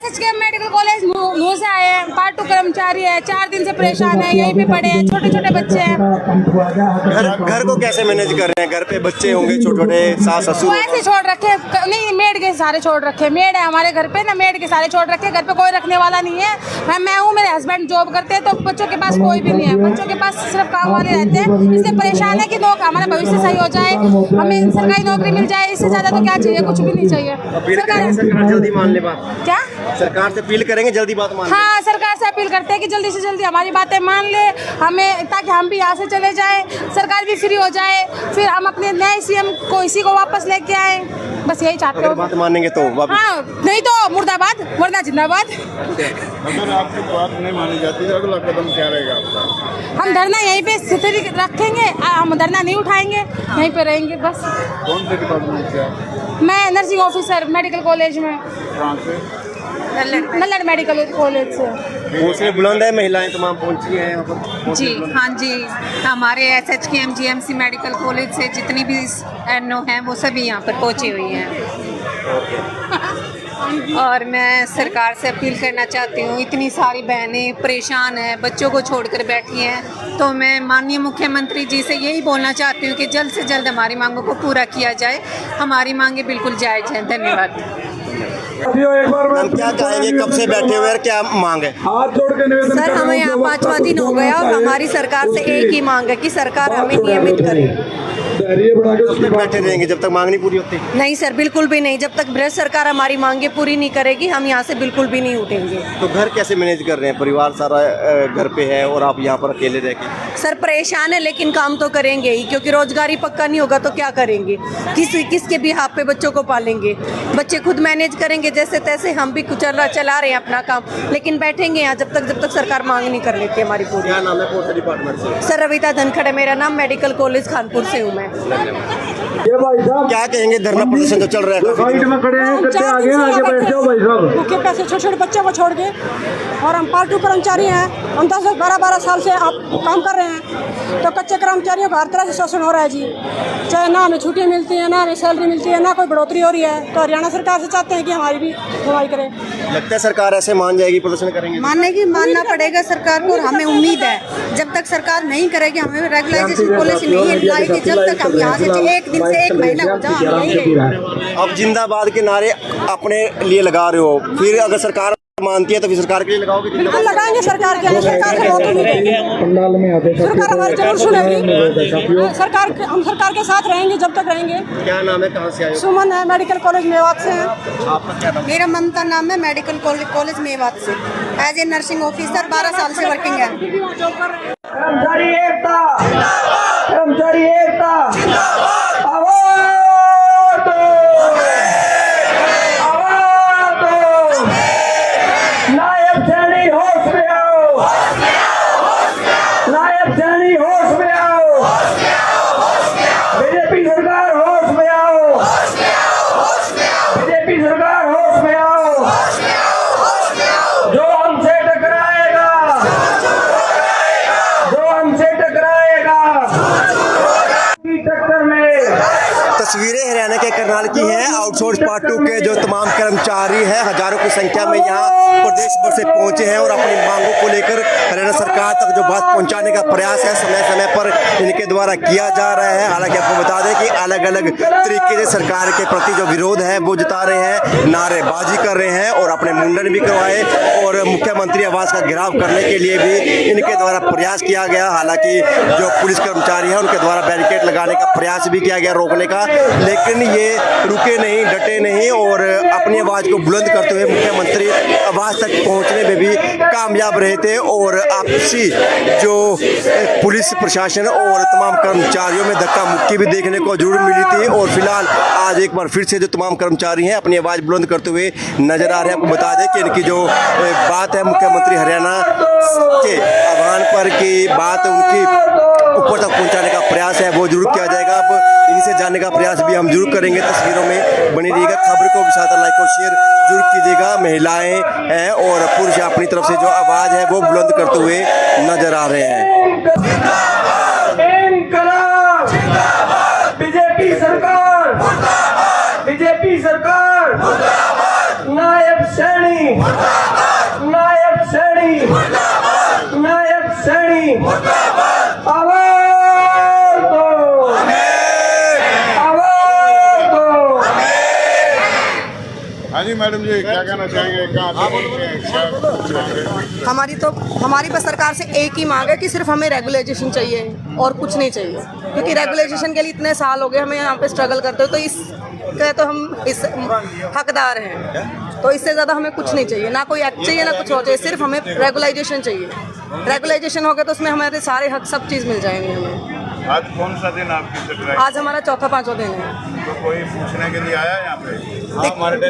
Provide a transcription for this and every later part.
एसएचकेएम medical college मुँह से आए हैं, पार्ट 2 कर्मचारी है, 4 दिन से परेशान है, यहीं पे पड़े हैं, छोटे छोटे बच्चे हैं। घर को कैसे मैनेज कर रहे हैं? घर पे बच्चे होंगे छोटे छोटे, सास ससुर? ऐसे छोड़ रखे, नहीं मेड के सारे छोड़ रखे, मेड है हमारे घर पे ना, मेड के सारे छोड़ रखे, घर पे कोई रखने वाला नहीं है। मैं हूँ, मेरे हस्बैंड जॉब करते हैं, तो बच्चों के पास कोई भी नहीं है, बच्चों के पास सिर्फ काम वाले रहते हैं। इससे परेशान है कि लोग हमारा भविष्य सही हो जाए, हमें सरकारी नौकरी मिल जाए, इससे ज्यादा तो क्या चाहिए, कुछ भी नहीं चाहिए। सरकार जल्दी मान ले बात। क्या सरकार से अपील करेंगे जल्दी बात मान ले। हाँ, सरकार से अपील करते हैं कि जल्दी से जल्दी हमारी बातें मान ले हमें, ताकि हम भी यहाँ से चले जाएं, सरकार भी फ्री हो जाए, फिर हम अपने नए सीएम को इसी को वापस लेके आए। बस यही चाहते हो। बात मानेंगे तो वापस? हाँ, नहीं तो मुर्दाबाद, वरना जिंदाबाद। अगर आपकी बात नहीं मानी जाती है, अगला कदम क्या रहेगा आपका? हम धरना यहीं पे स्थिति रखेंगे, हम धरना नहीं उठाएंगे, यहीं पे रहेंगे बस। कौन से डिपार्टमेंट से आप? मैं नर्सिंग ऑफिसर मेडिकल कॉलेज में, कहाँ से? नल्लड़ मेडिकल कॉलेज से। हौसले बुलंद है, महिलाएं तमाम पहुंची हैं यहाँ पर। जी हाँ जी, हमारे एसएचकेएम जीएमसी मेडिकल कॉलेज से जितनी भी एनओ हैं वो सभी यहाँ पर पहुँची हुई हैं। और मैं सरकार से अपील करना चाहती हूँ, इतनी सारी बहनें परेशान हैं, बच्चों को छोड़कर बैठी हैं, तो मैं माननीय मुख्यमंत्री जी से यही बोलना चाहती हूँ कि जल्द से जल्द हमारी मांगों को पूरा किया जाए। हमारी मांगे बिल्कुल जायज़ हैं। धन्यवाद। हम क्या कहेंगे, कब से बैठे हुए हैं, क्या मांग है? सर, हमें यहाँ 5वां दिन हो गया और हमारी सरकार से एक ही मांग है कि सरकार हमें नियमित करे। बैठे रहेंगे जब तक मांग नहीं पूरी होती? नहीं सर, बिल्कुल भी नहीं। जब तक ब्रिटिश सरकार हमारी मांगे पूरी नहीं करेगी, हम यहाँ से बिल्कुल भी नहीं उठेंगे। तो घर कैसे मैनेज कर रहे हैं? परिवार सारा घर पे है और आप यहाँ पर अकेले रह के? सर परेशान है, लेकिन काम तो करेंगे ही, क्योंकि रोजगार ही पक्का नहीं होगा तो क्या करेंगे? किसके भी हाथ पे बच्चों को पालेंगे? बच्चे खुद मैनेज करेंगे जैसे तैसे, हम भी चला रहे हैं अपना काम, लेकिन बैठेंगे यहाँ जब तक सरकार मांग नहीं कर लेती हमारी पूरी। क्या नाम है, कौन सा डिपार्टमेंट से? सर रविता धनखड़ है मेरा नाम, मेडिकल कॉलेज खानपुर से हूँ मैं। क्या कहेंगे, धरना प्रदर्शन जो चल रहा है? मुख्य पैसे छोटे छोटे बच्चों को छोड़ के, और हम पार्ट 2 कर्मचारी हैं, हम 10-12 साल से आप काम कर रहे हैं, तो कच्चे कर्मचारियों का हर तरह से शोषण हो रहा है जी। चाहे ना हमें छुट्टी मिलती है, ना हमें सैलरी मिलती है, ना कोई बढ़ोतरी हो रही है, तो हरियाणा सरकार से चाहते हैं कि हमारी भी सुनवाई करे। लगता है सरकार ऐसे मान जाएगी, प्रदर्शन करेंगे? मानना पड़ेगा सरकार को, और हमें उम्मीद है जब तक सरकार नहीं करेगी, हमें रेगुलाइजेशन पॉलिसी नहीं लाएगी, जब तक हम यहाँ से एक दिन से एक महीना हो जाए। अब जिंदाबाद के नारे अपने लिए लगा रहे हो, फिर अगर सरकार मानती है तो फिर सरकार के लिए लगाओगे? बिल्कुल लगाएंगे सरकार के लिए, सरकार से मौका मिलेगी, सरकार हमारी जरूर सुनेगी, हम सरकार के साथ रहेंगे जब तक रहेंगे। क्या नाम है, कहाँ से आए हो? सुमन है, मेडिकल कॉलेज मेवात से है। आपका क्या नाम? मेरा ममता नाम है, मेडिकल कॉलेज मेवात से एज ए नर्सिंग ऑफिसर 12 साल से वर्किंग है। कर्मचारी एकता, कर्मचारी एकता, नायब सैनी होश में आओ, नायब सैनी होश में आओ, बीजेपी सरकार होश में आओ, बीजेपी सरकार होश में आओ, जो हमसे टकराएगा, जो हमसे टकराएगा की टक्कर में। तस्वीरें हरियाणा के करनाल की हैं। आउटसोर्स पार्ट 2 के जो तमाम कर्मचारी हैं, हजारों की संख्या में यहाँ प्रदेश भर से पहुंचे हैं और अपनी मांगों को लेकर हरियाणा सरकार तक जो बात पहुंचाने का प्रयास है समय समय पर इनके द्वारा किया जा रहा है। हालांकि आपको बता दें कि अलग अलग तरीके से सरकार के प्रति जो विरोध है वो जता रहे हैं, नारेबाजी कर रहे हैं और अपने मुंडन भी करवाए और मुख्यमंत्री आवास का घेराव करने के लिए भी इनके द्वारा प्रयास किया गया। हालांकि जो पुलिस कर्मचारी हैं उनके द्वारा बैरिकेड लगाने का प्रयास भी किया गया रोकने का, लेकिन ये रुके नहीं, डटे नहीं और अपनी आवाज़ को बुलंद करते हुए मुख्यमंत्री आवास तक पहुंचने में भी कामयाब रहे थे और आपसी जो पुलिस प्रशासन और तमाम कर्मचारियों में धक्का मुक्की भी देखने को जरूर मिली थी। और फिलहाल आज एक बार फिर से जो तमाम कर्मचारी हैं अपनी आवाज़ बुलंद करते हुए नजर आ रहे हैं। आपको बता दें कि इनकी जो बात है मुख्यमंत्री हरियाणा के आह्वान पर की बात उनकी ऊपर तक पहुँचाने का प्रयास है वो जरूर किया जाएगा। अब इनसे जानने का प्रयास भी हम जरूर करेंगे। तस्वीरों में बनी रहिएगा, खबर को भी साथ लाइक और शेयर जरूर कीजिएगा। महिलाएं हैं और पुरुष अपनी तरफ से जो आवाज़ है वो बुलंद करते हुए नजर आ रहे हैं। बीजेपी सरकार, बीजेपी सरकार, नायब सैनी नायक सैनी, नायक सैनी, आवाज दो, आवाज दो। हाँ जी मैडम जी, क्या कहना चाहेंगे? कहाँ हमारी बस सरकार से एक ही मांग है कि सिर्फ हमें रेगुलाइजेशन चाहिए और कुछ नहीं चाहिए, क्योंकि रेगुलाइजेशन के लिए इतने साल हो गए हमें यहाँ पे स्ट्रगल करते हो, तो इसके तो हम इस हकदार हैं। तो इससे ज़्यादा हमें कुछ नहीं चाहिए, ना कोई एक्ट चाहिए ना कुछ और चाहिए, सिर्फ हमें रेगुलाइजेशन चाहिए। रेगुलाइजेशन हो गया तो उसमें हमारे सारे हक सब चीज़ मिल जाएंगे हमें। आज कौन सा दिन आपकी चल रहा है? आज हमारा चौथा पांचवा दिन है। तो कोई पूछने के लिए आया है यहाँ पे?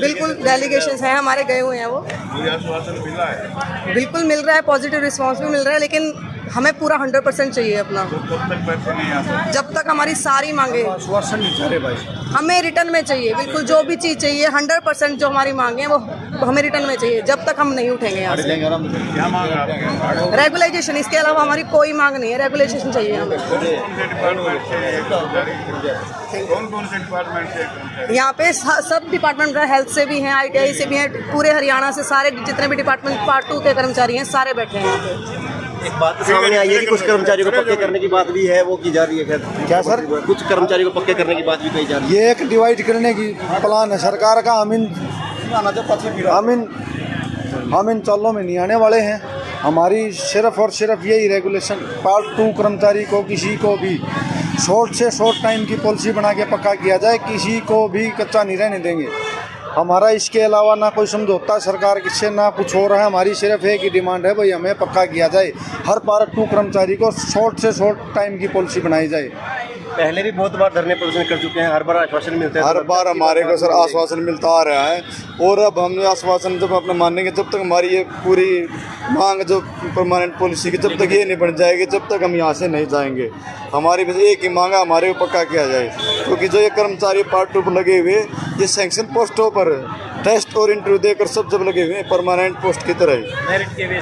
बिल्कुल डेलीगेशंस हैं हमारे, गए हुए हैं वो। कोई आश्वासन मिला है? बिल्कुल मिल रहा है, पॉजिटिव रिस्पांस भी मिल रहा है, लेकिन हमें पूरा 100% चाहिए अपना। तो कब तक पैसे नहीं आ सकते? जब तक हमारी सारी मांगे, आश्वासन नहीं चाह रहे भाई। हमें रिटर्न में चाहिए, बिल्कुल जो भी चीज़ चाहिए 100% जो हमारी मांगे हैं वो हमें रिटर्न में चाहिए, जब तक हम नहीं उठेंगे यहाँ से। क्या मांग है आपकी? रेगुलाइजेशन, इसके अलावा हमारी कोई मांग नहीं है, रेगुलाइजेशन चाहिए हमें। कौन से डिपार्टमेंट से? कौन से डिपार्टमेंट से? यहाँ पे सब डिपार्टमेंट, हेल्थ से भी हैं, ITI से भी हैं, पूरे हरियाणा से सारे जितने भी डिपार्टमेंट पार्ट 2 के कर्मचारी हैं सारे बैठे हैं यहाँ पे। एक बात सामने आई है कि कुछ कर्मचारियों को पक्के करने की बात भी है, वो की जा रही है। क्या सर? कुछ कर्मचारियों को पक्के करने की बात भी कही जा रही है। ये एक डिवाइड करने की प्लान है सरकार का। हम इन चालों में नहीं आने वाले हैं। हमारी सिर्फ और सिर्फ यही रेगुलेशन, पार्ट 2 कर्मचारी को किसी को भी शॉर्ट से शॉर्ट टाइम की पॉलिसी बना के पक्का किया जाए, किसी को भी कच्चा नहीं रहने देंगे। हमारा इसके अलावा ना कोई समझौता सरकार से ना कुछ हो रहा है। हमारी सिर्फ एक ही डिमांड है, भाई हमें पक्का किया जाए, हर पार्ट 2 कर्मचारी को शॉर्ट से शॉर्ट टाइम की पॉलिसी बनाई जाए। पहले भी बहुत बार धरने प्रदर्शन कर चुके हैं, हर बार आश्वासन मिलते हैं। हर बार हमारे को सर आश्वासन मिलता आ रहा है, और अब हमने आश्वासन जब अपना मानेंगे, जब तक हमारी ये पूरी मांग जो परमानेंट पॉलिसी की, जब तक ये नहीं बन जाएगी, जब तक हम यहाँ से नहीं जाएंगे। हमारी बस एक ही मांग है, हमारे को पक्का किया जाए, क्योंकि जो ये कर्मचारी पार्ट 2 पर लगे हुए, ये सैंक्शन पोस्टों पर टेस्ट और इंटरव्यू देकर सब जब लगे हुए हैं, परमानेंट पोस्ट की तरह ही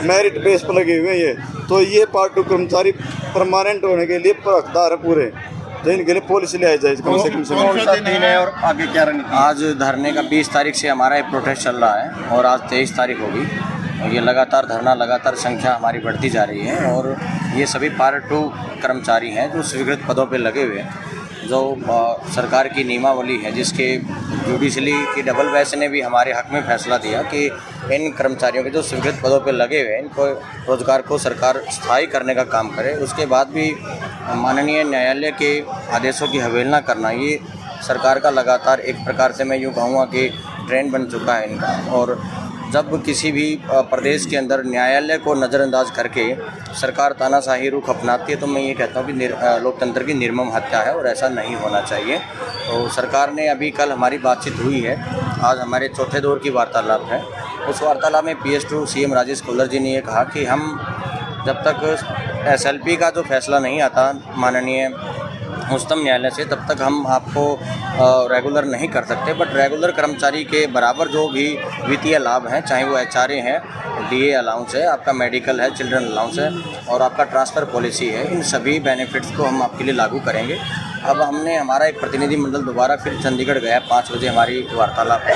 मेरिट बेस पर लगे हुए हैं ये। तो ये पार्ट 2 कर्मचारी परमानेंट होने के लिए हकदार है पूरे, तो इनके लिए पॉलिसी ले आई जाए कम से कम। कौन सा दिन है और आगे क्या रणनीति? आज धरने का 20 तारीख से हमारा एक प्रोटेस्ट चल रहा है और आज 23 तारीख होगी। और ये लगातार धरना, लगातार संख्या हमारी बढ़ती जा रही है। और ये सभी पार्ट 2 कर्मचारी हैं जो स्वीकृत पदों पे लगे हुए हैं, जो सरकार की नियमावली है, जिसके जुडिशली की डबल बेंच ने भी हमारे हक में फैसला दिया कि इन कर्मचारियों के जो स्वीकृत पदों पर लगे हुए हैं, इनको रोजगार को सरकार स्थायी करने का काम करे। उसके बाद भी माननीय न्यायालय के आदेशों की अवहेलना करना, ये सरकार का लगातार एक प्रकार से मैं यूँ कहूँगा कि ट्रेंड बन चुका है इनका। और जब किसी भी प्रदेश के अंदर न्यायालय को नज़रअंदाज करके सरकार तानाशाही रुख अपनाती है, तो मैं ये कहता हूँ कि लोकतंत्र की निर्मम हत्या है और ऐसा नहीं होना चाहिए। तो सरकार ने अभी कल हमारी बातचीत हुई है, आज हमारे चौथे दौर की वार्तालाप है। उस वार्तालाप में PS2 CM राजेश कोलर जी ने ये कहा कि हम जब तक SLP का जो फैसला नहीं आता माननीय उच्चतम न्यायालय से, तब तक हम आपको रेगुलर नहीं कर सकते। बट रेगुलर कर्मचारी के बराबर जो भी वित्तीय लाभ हैं, चाहे वो HRA है, DA अलाउंस है, आपका मेडिकल है, चिल्ड्रन अलाउंस है और आपका ट्रांसफ़र पॉलिसी है, इन सभी बेनिफिट्स को हम आपके लिए लागू करेंगे। अब हमने हमारा एक प्रतिनिधिमंडल दोबारा फिर चंडीगढ़ गया, 5 बजे हमारी वार्तालाप है।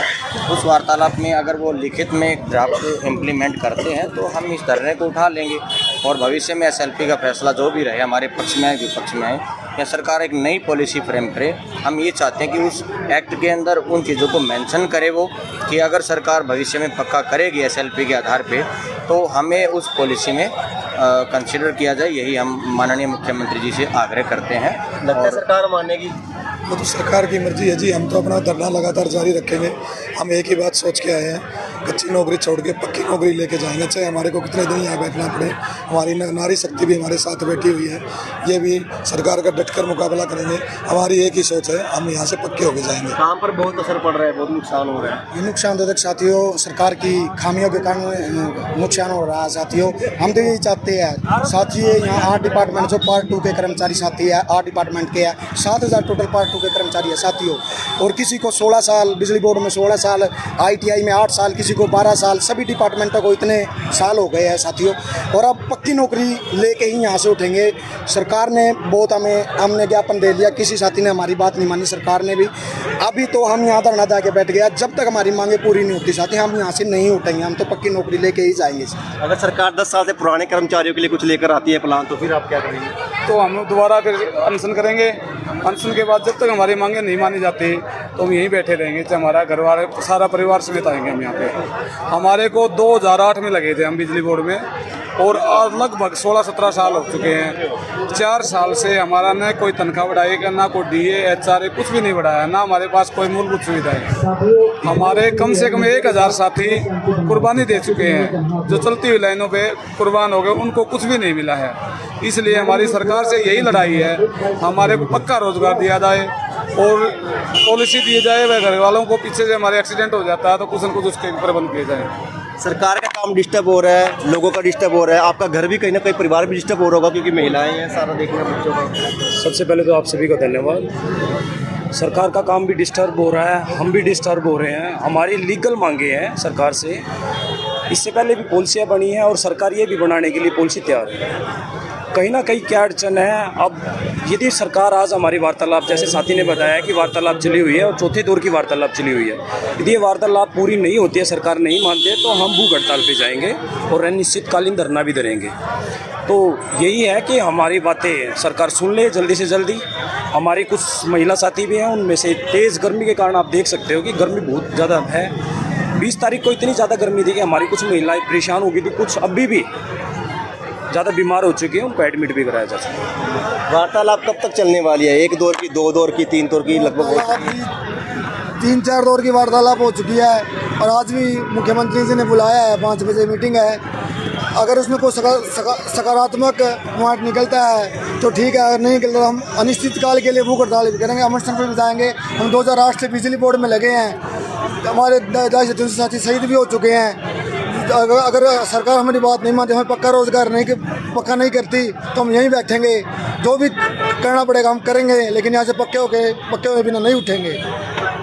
उस वार्तालाप में अगर वो लिखित में एक ड्राफ्ट इम्प्लीमेंट करते हैं तो हम इस धरने को उठा लेंगे और भविष्य में SLP का फैसला जो भी रहे, हमारे पक्ष में है, विपक्ष में है, या सरकार एक नई पॉलिसी फ्रेम करे। हम ये चाहते हैं कि उस एक्ट के अंदर उन चीज़ों को मेंशन करे वो, कि अगर सरकार भविष्य में पक्का करेगी SLP के आधार पे, तो हमें उस पॉलिसी में कंसिडर किया जाए। यही हम माननीय मुख्यमंत्री जी से आग्रह करते हैं। लगता है सरकार मानेगी? वो तो सरकार की मर्जी है जी, हम तो अपना धरना लगातार जारी रखेंगे। हम एक ही बात सोच के आए हैं, कच्ची नौकरी छोड़ के पक्की नौकरी लेके जाएंगे, चाहे हमारे को कितने दिन यहाँ बैठना पड़े। हमारी नारी शक्ति भी हमारे साथ बैठी हुई है, ये भी सरकार का डटकर मुकाबला करेंगे। हमारी एक ही सोच है, हम यहाँ से पक्के होके जाएंगे। काम पर बहुत असर पड़ रहा है, बहुत नुकसान हो रहा है। ये नुकसान तो साथियों सरकार की खामियों के कारण नुकसान हो रहा है साथियों। हम तो यही चाहते हैं साथियों, यहाँ 8 डिपार्टमेंट जो पार्ट 2 के कर्मचारी साथी है, 8 डिपार्टमेंट के है, 7000 टोटल पार्ट 2 के कर्मचारी है साथियों। और किसी को 16 साल, बिजली बोर्ड में 16 साल, ITI में 8 साल, किसी पॉलिसी को 12 साल, सभी डिपार्टमेंटों को इतने साल हो गए हैं साथियों, और अब पक्की नौकरी लेके ही यहाँ से उठेंगे। सरकार ने बहुत हमने ज्ञापन दे दिया, किसी साथी ने हमारी बात नहीं मानी, सरकार ने भी। अभी तो हम यहाँ धरना दे के बैठ गया, जब तक हमारी मांगे पूरी नहीं होती साथी हम यहाँ से नहीं उठेंगे, हम तो पक्की नौकरी लेके ही जाएंगे। अगर सरकार 10 साल से पुराने कर्मचारियों के लिए कुछ लेकर आती है प्लान, तो फिर आप क्या करेंगे? तो हम दोबारा फिर अनशन करेंगे। अनशन के बाद जब तक हमारी मांगे नहीं मानी जाती तो हम यहीं बैठे रहेंगे। चाहे हमारा घर वाले सारा परिवार समेत आएंगे हम यहाँ पे। हमारे को 2008 में लगे थे हम बिजली बोर्ड में, और आज लगभग 16-17 साल हो चुके हैं। 4 साल से हमारा न कोई तनख्वाह बढ़ाई है, ना कोई DA HRA कुछ भी नहीं बढ़ाया, ना हमारे पास कोई मूलभूत सुविधा है। हमारे कम से कम 1000 साथी कुर्बानी दे चुके हैं, जो चलती हुई लाइनों पे कुर्बान हो गए, उनको कुछ भी नहीं मिला है। इसलिए हमारी सरकार से यही लड़ाई है, हमारे को पक्का रोजगार दिया जाए और पॉलिसी दी जाए। वह घर वालों को पीछे से हमारे एक्सीडेंट हो जाता है तो कुछ न कुछ उसके प्रबंध किए जाए। सरकार का काम डिस्टर्ब हो रहा है, लोगों का डिस्टर्ब हो रहा है, आपका घर भी कहीं ना कहीं परिवार भी डिस्टर्ब हो रहा होगा, क्योंकि महिलाएं हैं, सारा देखना बच्चों का। सबसे पहले तो आप सभी को धन्यवाद। सरकार का काम भी डिस्टर्ब हो रहा है, हम भी डिस्टर्ब हो रहे हैं। हमारी लीगल मांगे हैं सरकार से, इससे पहले भी पॉलिसियाँ बनी हैं और सरकार ये भी बनाने के लिए पॉलिसी तैयार है। कहीं ना कहीं क्या अड़चन है, अब यदि सरकार आज हमारी वार्तालाप, जैसे साथी ने बताया कि वार्तालाप चली हुई है और चौथे दौर की वार्तालाप चली हुई है, यदि ये वार्तालाप पूरी नहीं होती है, सरकार नहीं मानती है, तो हम भूख हड़ताल पे जाएंगे और अनिश्चितकालीन धरना भी धरेंगे। तो यही है कि हमारी बातें सरकार सुन ले जल्दी से जल्दी। हमारी कुछ महिला साथी भी हैं, उनमें से तेज़ गर्मी के कारण आप देख सकते हो कि गर्मी बहुत ज़्यादा है। 20 तारीख को इतनी ज़्यादा गर्मी थी कि हमारी कुछ महिलाएं परेशान हो गई थी, कुछ अभी भी ज़्यादा बीमार हो चुकी है, उनको एडमिट भी कराया जा सकता है। वार्तालाप कब तक चलने वाली है? 1 दौर की, 2 दौर की, 3 दौर की लगभग हो चुकी है? 3-4 दौर की वार्तालाप हो चुकी है, और आज भी मुख्यमंत्री जी ने बुलाया है, 5 बजे मीटिंग है। अगर उसमें कोई सकारात्मक पॉइंट निकलता है तो ठीक है, अगर नहीं निकलता तो हम अनिश्चितकाल के लिए भूख हड़ताल भी करेंगे, अमरसर पर भी जाएंगे। हम 2008 से बिजली बोर्ड में लगे हैं, हमारे 250 साथी शहीद भी हो चुके हैं। अगर सरकार हमारी बात नहीं मानती, हमें पक्का रोजगार पक्का नहीं करती, तो हम यहीं बैठेंगे। जो भी करना पड़ेगा हम करेंगे, लेकिन यहाँ से पक्के हुए बिना नहीं उठेंगे।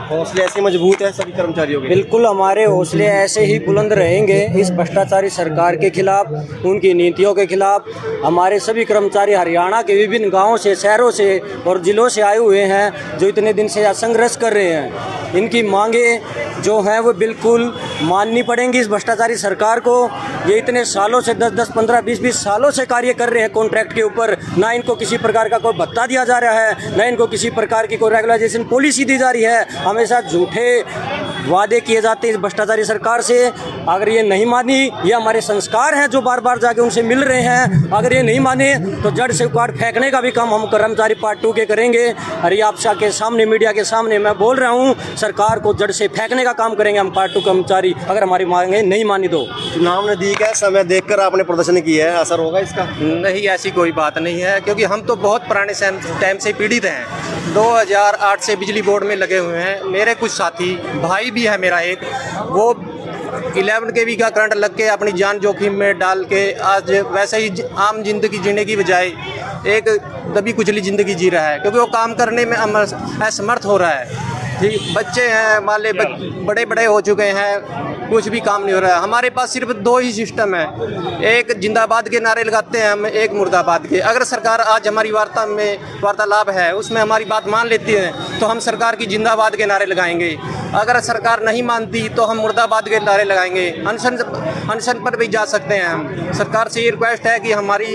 हौसले ऐसे मजबूत है सभी कर्मचारियों के? बिल्कुल, हमारे हौसले ऐसे ही बुलंद रहेंगे इस भ्रष्टाचारी सरकार के खिलाफ, उनकी नीतियों के खिलाफ। हमारे सभी कर्मचारी हरियाणा के विभिन्न गाँवों से, शहरों से और जिलों से आए हुए हैं, जो इतने दिन से संघर्ष कर रहे हैं। इनकी मांगे जो हैं वो बिल्कुल माननी पड़ेंगी इस भ्रष्टाचारी सरकार को। ये इतने सालों से 10-10, 15, 20-20 सालों से कार्य कर रहे हैं कॉन्ट्रैक्ट के ऊपर, ना इनको किसी प्रकार का कोई भत्ता दिया जा रहा है, ना इनको किसी प्रकार की कोई रेगुलाइजेशन पॉलिसी दी जा रही है। हमेशा झूठे वादे किए जाते हैं इस भ्रष्टाचारी सरकार से। अगर ये नहीं मानी, ये हमारे संस्कार हैं जो बार बार जाके उनसे मिल रहे हैं, अगर ये नहीं माने तो जड़ से उखाड़ फेंकने का भी काम हम कर्मचारी पार्ट 2 के करेंगे। और आप के सामने, मीडिया के सामने मैं बोल रहा हूँ, सरकार को जड़ से फेंकने का काम करेंगे हम पार्ट 2 कर्मचारी, अगर हमारी मांगे नहीं मानी तो। चुनाव नजदीक है, समय देखकर आपने प्रदर्शन किया है, असर होगा इसका? नहीं, ऐसी कोई बात नहीं है, क्योंकि हम तो बहुत पुराने टाइम से पीड़ित हैं। 2008 से बिजली बोर्ड में लगे हुए हैं। मेरे कुछ साथी, भाई भी है मेरा एक, वो 11 kV का करंट लग के अपनी जान जोखिम में डाल के आज वैसे ही आम जिंदगी जीने की बजाय एक दबी कुचली ज़िंदगी जी रहा है, क्योंकि वो काम करने में असमर्थ हो रहा है। ठीक, बच्चे हैं, माले बड़े बड़े हो चुके हैं, कुछ भी काम नहीं हो रहा है। हमारे पास सिर्फ 2 ही सिस्टम है, एक जिंदाबाद के नारे लगाते हैं हम, एक मुर्दाबाद के। अगर सरकार आज हमारी वार्तालाप है उसमें हमारी बात मान लेती है तो हम सरकार की जिंदाबाद के नारे लगाएंगे। अगर सरकार नहीं मानती तो हम मुर्दाबाद के नारे लगाएंगे। अनशन पर भी जा सकते हैं हम। सरकार से ये रिक्वेस्ट है कि हमारी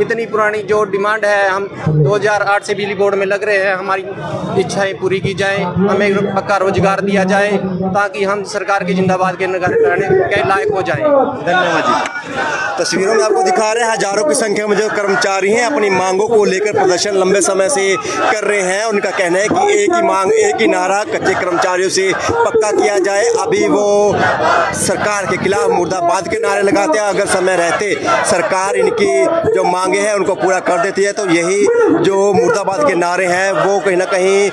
इतनी पुरानी जो डिमांड है, हम 2008 से बिजली बोर्ड में लग रहे हैं, हमारी इच्छाएं पूरी की जाए, हमें पक्का रोजगार दिया जाए, ताकि हम सरकार की जिंदाबाद के लायक हो जाए। धन्यवाद जी। तस्वीरों में आपको दिखा रहे हैं, हजारों की संख्या में जो कर्मचारी हैं अपनी मांगों को लेकर प्रदर्शन लंबे समय से कर रहे हैं। उनका कहना है कि एक ही मांग, एक ही नारा कच्चे कर्मचारियों से पक्का किया जाए। अभी वो सरकार के खिलाफ मुर्दाबाद के नारे लगाते हैं, अगर समय रहते सरकार इनकी जो मांगे हैं उनको पूरा कर देती है तो यही जो मुर्दाबाद के नारे हैं वो कहीं ना कहीं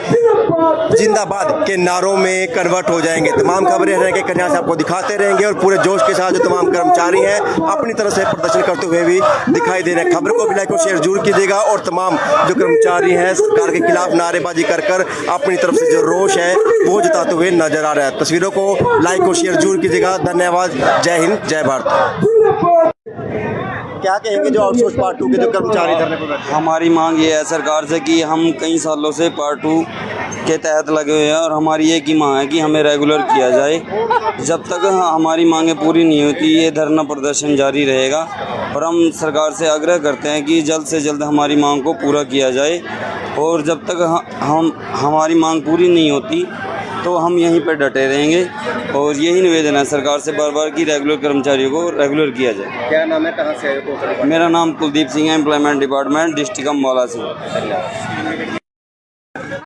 जिंदाबाद के नारों में कन्वर्ट हो जाएंगे। तमाम खबरें हरियाणा के करनाल से आपको दिखाते रहेंगे और पूरे जोश के साथ जो तमाम कर्मचारी हैं अपनी तरफ से प्रदर्शन करते हुए भी दिखाई दे रहे हैं। खबर को भी लाइक और शेयर जरूर कीजिएगा और तमाम जो कर्मचारी हैं सरकार के खिलाफ नारेबाजी कर कर अपनी तरफ से जो रोष है वो जताते हुए नजर आ रहा है। तस्वीरों को लाइक और शेयर जरूर कीजिएगा। धन्यवाद। जय हिंद, जय भारत। क्या कहेंगे जो आउटसोर्स पार्ट 2 के जो कर्मचारी धरने पर बैठे? हमारी मांग ये है सरकार से कि हम कई सालों से पार्ट 2 के तहत लगे हुए हैं और हमारी एक ही मांग है कि हमें रेगुलर किया जाए। जब तक हमारी मांगें पूरी नहीं होती ये धरना प्रदर्शन जारी रहेगा और हम सरकार से आग्रह करते हैं कि जल्द से जल्द हमारी मांग को पूरा किया जाए और जब तक हमारी मांग पूरी नहीं होती तो हम यहीं पर डटे रहेंगे और यही निवेदन है सरकार से बार बार कि रेगुलर कर्मचारियों को रेगुलर किया जाए। क्या नाम है, कहाँ से आए हो? मेरा नाम कुलदीप सिंह है, एम्प्लॉयमेंट डिपार्टमेंट, डिस्ट्रिक्ट अम्बाला से।